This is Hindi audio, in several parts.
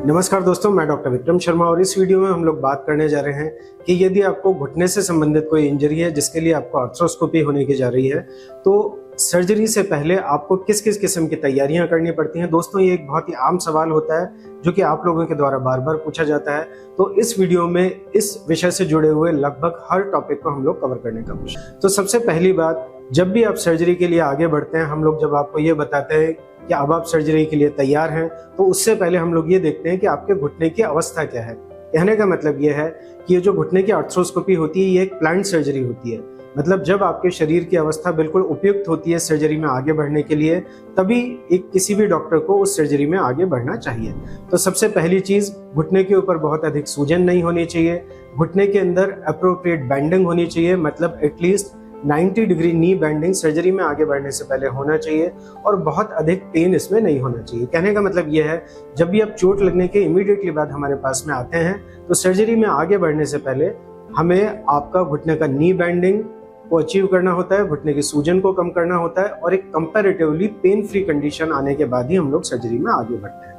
नमस्कार दोस्तों, मैं डॉक्टर विक्रम शर्मा और इस वीडियो में हम लोग बात करने जा रहे हैं कि यदि आपको घुटने से संबंधित कोई इंजरी है जिसके लिए आपको आर्थ्रोस्कोपी होने की जा रही है तो सर्जरी से पहले आपको किस किस किस्म की तैयारियां करनी पड़ती हैं। दोस्तों, ये एक बहुत ही आम सवाल होता है जो कि आप लोगों के द्वारा बार बार पूछा जाता है। तो इस वीडियो में इस विषय से जुड़े हुए लगभग हर टॉपिक को हम लोग कवर करने का कोशिश। तो सबसे पहली बात, जब भी आप सर्जरी के लिए आगे बढ़ते हैं, हम लोग जब आपको ये बताते हैं कि अब आप सर्जरी के लिए तैयार हैं, तो उससे पहले हम लोग ये देखते हैं कि आपके घुटने की अवस्था क्या है। कहने का मतलब ये है कि ये जो घुटने की आर्थ्रोस्कोपी होती है ये एक प्लान्ड सर्जरी होती है। मतलब जब आपके शरीर की अवस्था बिल्कुल उपयुक्त होती है सर्जरी में आगे बढ़ने के लिए, तभी किसी भी डॉक्टर को उस सर्जरी में आगे बढ़ना चाहिए। तो सबसे पहली चीज, घुटने के ऊपर बहुत अधिक सूजन नहीं होनी चाहिए। घुटने के अंदर अप्रोप्रिएट बेंडिंग होनी चाहिए, मतलब एटलीस्ट 90 डिग्री नी बेंडिंग सर्जरी में आगे बढ़ने से पहले होना चाहिए और बहुत अधिक पेन इसमें नहीं होना चाहिए। कहने का मतलब यह है, जब भी आप चोट लगने के इमीडिएटली बाद हमारे पास में आते हैं तो सर्जरी में आगे बढ़ने से पहले हमें आपका घुटने का नी बेंडिंग को अचीव करना होता है, घुटने की सूजन को कम करना होता है और एक कंपैरेटिवली पेन फ्री कंडीशन आने के बाद ही हम लोग सर्जरी में आगे बढ़ते हैं।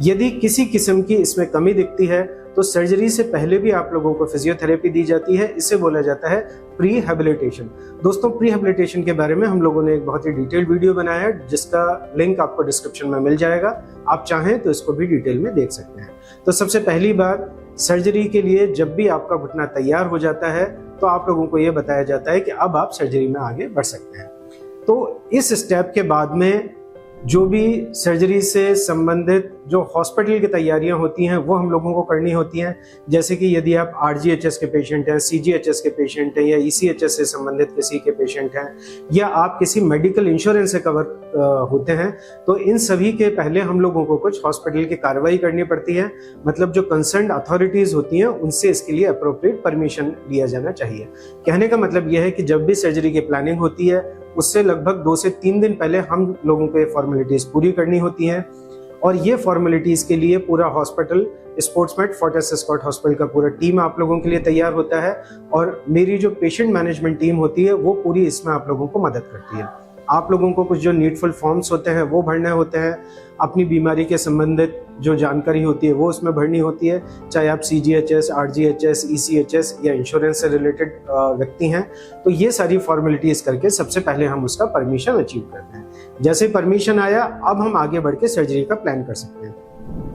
यदि किसी किस्म की इसमें कमी दिखती है तो सर्जरी से पहले भी आप लोगों को फिजियोथेरेपी दी जाती है। इसे बोला जाता है प्रीहेबिलिटेशन। दोस्तों, प्रीहेबिलिटेशन के बारे में हम लोगों ने एक बहुत ही डिटेल वीडियो बनाया है जिसका लिंक आपको डिस्क्रिप्शन में मिल जाएगा। आप चाहें तो इसको भी डिटेल में देख सकते हैं। तो सबसे पहली बात, सर्जरी के लिए जब भी आपका घुटना तैयार हो जाता है तो आप लोगों को यह बताया जाता है कि अब आप सर्जरी में आगे बढ़ सकते हैं। तो इस स्टेप के बाद में जो भी सर्जरी से संबंधित जो हॉस्पिटल की तैयारियां होती हैं वो हम लोगों को करनी होती हैं। जैसे कि यदि आप RGHS के पेशेंट हैं, CGHS के पेशेंट हैं या ECHS से संबंधित किसी के पेशेंट हैं या आप किसी मेडिकल इंश्योरेंस से कवर होते हैं, तो इन सभी के पहले हम लोगों को कुछ हॉस्पिटल की कार्रवाई करनी पड़ती है। मतलब जो कंसर्न अथॉरिटीज होती हैं उनसे इसके लिए अप्रोप्रिएट परमिशन लिया जाना चाहिए। कहने का मतलब यह है कि जब भी सर्जरी की प्लानिंग होती है उससे लगभग 2 से 3 दिन पहले हम लोगों को ये फॉर्मेलिटीज पूरी करनी होती हैं और ये फॉर्मेलिटीज के लिए पूरा हॉस्पिटल, स्पोर्ट्समेट फोर्टिस एस्कॉर्ट हॉस्पिटल का पूरा टीम आप लोगों के लिए तैयार होता है और मेरी जो पेशेंट मैनेजमेंट टीम होती है वो पूरी इसमें आप लोगों को मदद करती है। आप लोगों को कुछ जो नीडफुल फॉर्म्स होते हैं वो भरने होते हैं, अपनी बीमारी के संबंधित जो जानकारी होती है वो उसमें भरनी होती है, चाहे आप CGHS, RGHS, ECHS या इंश्योरेंस से रिलेटेड व्यक्ति हैं। तो ये सारी फॉर्मेलिटीज करके सबसे पहले हम उसका परमिशन अचीव करते हैं। जैसे परमिशन आया, अब हम आगे बढ़ के सर्जरी का प्लान कर सकते हैं।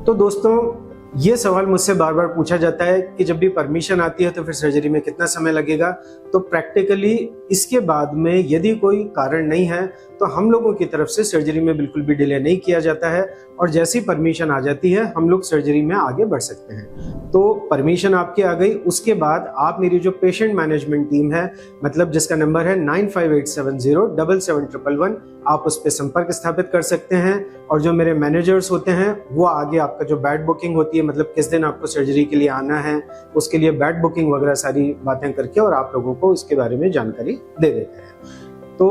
तो दोस्तों, ये सवाल मुझसे बार बार पूछा जाता है कि जब भी परमिशन आती है तो फिर सर्जरी में कितना समय लगेगा। तो प्रैक्टिकली इसके बाद में यदि कोई कारण नहीं है तो हम लोगों की तरफ से सर्जरी में बिल्कुल भी डिले नहीं किया जाता है और जैसी परमिशन आ जाती है हम लोग सर्जरी में आगे बढ़ सकते हैं। तो परमिशन आपकी आ गई, उसके बाद आप मेरी जो पेशेंट मैनेजमेंट टीम है, मतलब जिसका नंबर है 9587077111, आप उस पर संपर्क स्थापित कर सकते हैं और जो मेरे मैनेजर्स होते हैं वो आगे आपका जो बेड बुकिंग होती है, मतलब किस दिन आपको सर्जरी के लिए आना है, उसके लिए बेड बुकिंग वगैरह सारी बातें करके और आप लोगों को इसके बारे में जानकारी दे देते हैं। तो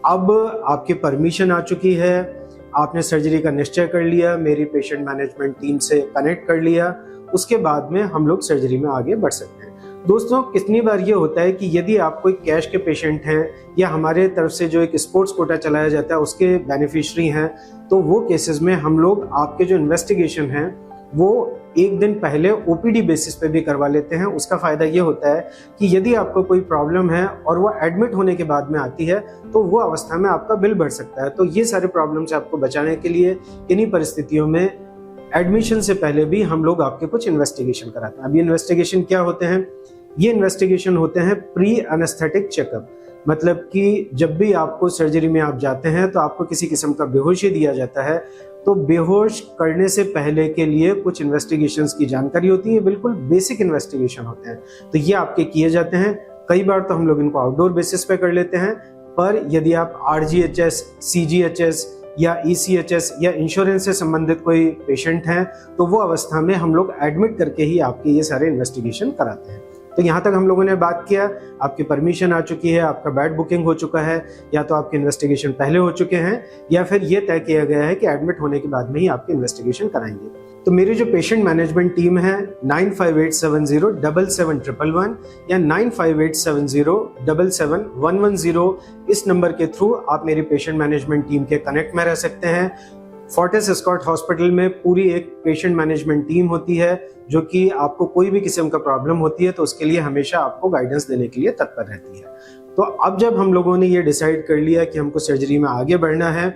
अब आपकी परमिशन आ चुकी है, आपने सर्जरी का निश्चय कर लिया, मेरी पेशेंट मैनेजमेंट टीम से कनेक्ट कर लिया, उसके बाद में हम लोग सर्जरी में आगे बढ़ सकते हैं। दोस्तों, कितनी बार ये होता है कि यदि आप कोई कैश के पेशेंट हैं या हमारे तरफ से जो एक स्पोर्ट्स कोटा चलाया जाता है उसके बेनिफिशियरी हैं, तो वो केसेस में हम लोग आपके जो इन्वेस्टिगेशन हैं वो एक दिन पहले OPD बेसिस पे भी करवा लेते हैं। उसका फायदा ये होता है कि यदि आपको कोई प्रॉब्लम है और वो एडमिट होने के बाद में आती है तो वो अवस्था में आपका बिल बढ़ सकता है। तो ये सारे प्रॉब्लम से आपको बचाने के लिए इन्हीं परिस्थितियों में एडमिशन से पहले भी हम लोग आपके कुछ इन्वेस्टिगेशन कराते हैं। अब ये इन्वेस्टिगेशन क्या होते हैं? ये इन्वेस्टिगेशन होते हैं प्री एनेस्थेटिक चेकअप। मतलब कि जब भी आपको सर्जरी में आप जाते हैं तो आपको किसी किस्म का बेहोशी दिया जाता है, तो बेहोश करने से पहले के लिए कुछ इन्वेस्टिगेशंस की जानकारी होती है, बिल्कुल बेसिक इन्वेस्टिगेशन होते हैं। तो ये आपके किए जाते हैं। कई बार तो हम लोग इनको आउटडोर बेसिस पे कर लेते हैं, पर यदि आप RGHS, CGHS या ECHS या इंश्योरेंस से संबंधित कोई पेशेंट हैं तो वो अवस्था में हम लोग एडमिट करके ही आपके ये सारे इन्वेस्टिगेशन कराते हैं। तो यहाँ तक हम लोगों ने बात किया, आपकी परमिशन आ चुकी है, आपका बेड बुकिंग हो चुका है, या तो आपके इन्वेस्टिगेशन पहले हो चुके हैं या फिर ये तय किया गया है कि एडमिट होने के बाद में ही आपकी इन्वेस्टिगेशन कराएंगे। तो मेरी जो पेशेंट मैनेजमेंट टीम है 9587077111 या 9587077110, इस नंबर के थ्रू आप मेरी पेशेंट मैनेजमेंट टीम के कनेक्ट में रह सकते हैं। फोर्टिस एस्कॉर्ट हॉस्पिटल में पूरी एक पेशेंट मैनेजमेंट टीम होती है जो कि आपको कोई भी किस्म का प्रॉब्लम होती है तो उसके लिए हमेशा आपको गाइडेंस देने के लिए तत्पर रहती है। तो अब जब हम लोगों ने ये डिसाइड कर लिया कि हमको सर्जरी में आगे बढ़ना है,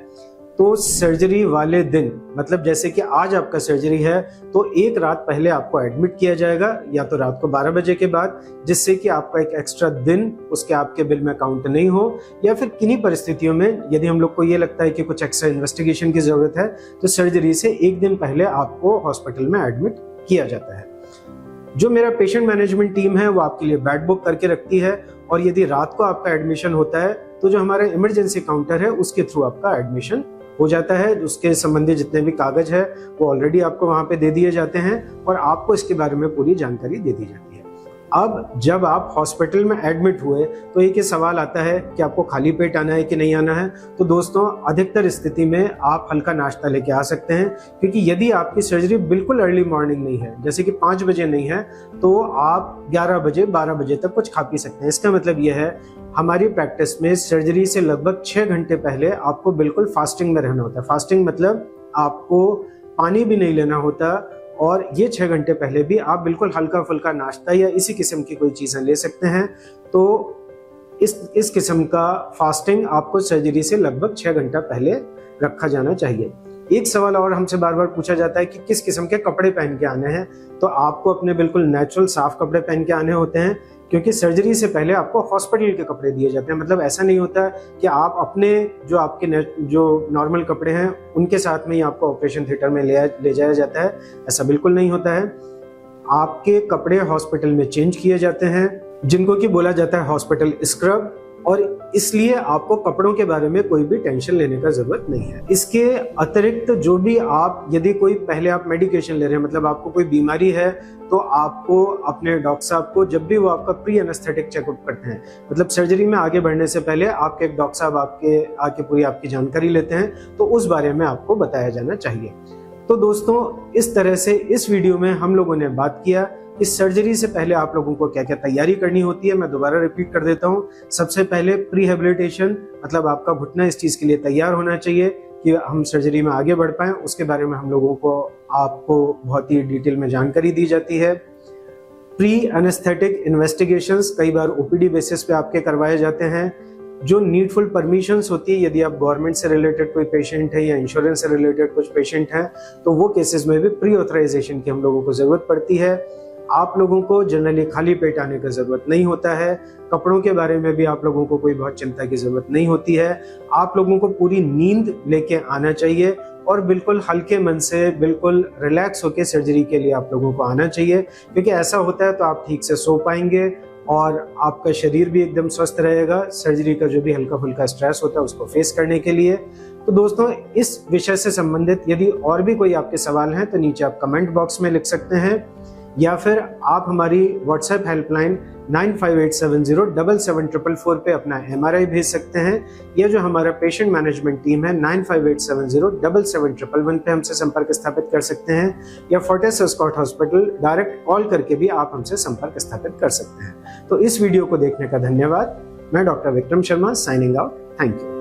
तो सर्जरी वाले दिन, मतलब जैसे कि आज आपका सर्जरी है, तो एक रात पहले आपको एडमिट किया जाएगा, या तो रात को 12 बजे के बाद, जिससे कि आपका एक एक्स्ट्रा दिन उसके आपके बिल में काउंट नहीं हो, या फिर किन्हीं परिस्थितियों में यदि हम लोग को ये लगता है कि कुछ एक्स्ट्रा इन्वेस्टिगेशन की जरूरत है तो सर्जरी से एक दिन पहले आपको हॉस्पिटल में एडमिट किया जाता है। जो मेरा पेशेंट मैनेजमेंट टीम है वो आपके लिए बेड बुक करके रखती है, और यदि रात को आपका एडमिशन होता है तो जो हमारा इमरजेंसी काउंटर है उसके थ्रू आपका एडमिशन हो जाता है। उसके संबंधी जितने भी कागज है वो ऑलरेडी आपको वहां पे दे दिए जाते हैं और आपको इसके बारे में पूरी जानकारी दे दी जाती है। अब जब आप हॉस्पिटल में एडमिट हुए तो एक ही सवाल आता है कि आपको खाली पेट आना है कि नहीं आना है। तो दोस्तों, अधिकतर स्थिति में आप हल्का नाश्ता लेके आ सकते हैं, क्योंकि यदि आपकी सर्जरी बिल्कुल अर्ली मॉर्निंग नहीं है, जैसे कि 5 बजे नहीं है, तो आप 11 बजे 12 बजे तक कुछ खा पी सकते हैं। इसका मतलब यह है, हमारी प्रैक्टिस में सर्जरी से लगभग 6 घंटे पहले आपको बिल्कुल फास्टिंग में रहना होता है। फास्टिंग मतलब आपको पानी भी नहीं लेना होता, और ये 6 घंटे पहले भी आप बिल्कुल हल्का फुल्का नाश्ता या इसी किस्म की कोई चीजें ले सकते हैं। तो इस किस्म का फास्टिंग आपको सर्जरी से लगभग 6 घंटा पहले रखा जाना चाहिए। एक सवाल और हमसे बार बार पूछा जाता है कि किस किस्म के कपड़े पहन के आने हैं। तो आपको अपने बिल्कुल नेचुरल साफ कपड़े पहन के आने होते हैं, क्योंकि सर्जरी से पहले आपको हॉस्पिटल के कपड़े दिए जाते हैं। मतलब ऐसा नहीं होता कि आप अपने जो आपके जो नॉर्मल कपड़े हैं उनके साथ में ही आपको ऑपरेशन थिएटर में ले जाया जाता है, ऐसा बिल्कुल नहीं होता है। आपके कपड़े हॉस्पिटल में चेंज किए जाते हैं, जिनको कि बोला जाता है हॉस्पिटल स्क्रब, और इसलिए आपको कपड़ों के बारे में कोई भी टेंशन लेने का जरूरत नहीं है। इसके अतिरिक्त जो भी आप, यदि कोई पहले आप मेडिकेशन ले रहे हैं, मतलब आपको कोई बीमारी है, तो आपको अपने डॉक्टर साहब को, जब भी वो आपका प्री एनेस्थेटिक चेकअप करते हैं, मतलब सर्जरी में आगे बढ़ने से पहले आपके एक डॉक्टर साहब आके पूरी आपकी जानकारी लेते हैं, तो उस बारे में आपको बताया जाना चाहिए। तो दोस्तों, इस तरह से इस वीडियो में हम लोगों ने बात किया इस सर्जरी से पहले आप लोगों को क्या क्या तैयारी करनी होती है। मैं दोबारा रिपीट कर देता हूँ। सबसे पहले प्रीहेबिलिटेशन, मतलब आपका घुटना इस चीज के लिए तैयार होना चाहिए कि हम सर्जरी में आगे बढ़ पाएं। उसके बारे में हम लोगों को आपको बहुत ही डिटेल में जानकारी दी जाती है। प्री एनेस्थेटिक इन्वेस्टिगेशंस कई बार ओपीडी बेसिस पे आपके करवाए जाते हैं। जो नीडफुल परमिशंस होती है, यदि आप गवर्नमेंट से रिलेटेड कोई पेशेंट है या इंश्योरेंस से रिलेटेड कुछ पेशेंट है, तो वो केसेस में भी प्री ऑथराइजेशन की हम लोगों को जरूरत पड़ती है। आप लोगों को जनरली खाली पेट आने का जरूरत नहीं होता है। कपड़ों के बारे में भी आप लोगों को कोई बहुत चिंता की जरूरत नहीं होती है। आप लोगों को पूरी नींद लेके आना चाहिए और बिल्कुल हल्के मन से, बिल्कुल रिलैक्स होकर सर्जरी के लिए आप लोगों को आना चाहिए, क्योंकि ऐसा होता है तो आप ठीक से सो पाएंगे और आपका शरीर भी एकदम स्वस्थ रहेगा सर्जरी का जो भी हल्का फुल्का स्ट्रेस होता है उसको फेस करने के लिए। तो दोस्तों, इस विषय से संबंधित यदि और भी कोई आपके सवाल हैं तो नीचे आप कमेंट बॉक्स में लिख सकते हैं, या फिर आप हमारी व्हाट्सएप हेल्पलाइन 9587077444 पे अपना MRI भेज सकते हैं, या जो हमारा पेशेंट मैनेजमेंट टीम है 9587077111 पे हमसे संपर्क स्थापित कर सकते हैं, या Fortis escort hospital direct call करके भी आप हमसे संपर्क स्थापित कर सकते हैं। तो इस वीडियो को देखने का धन्यवाद। मैं doctor Vikram Sharma, signing out. Thank you.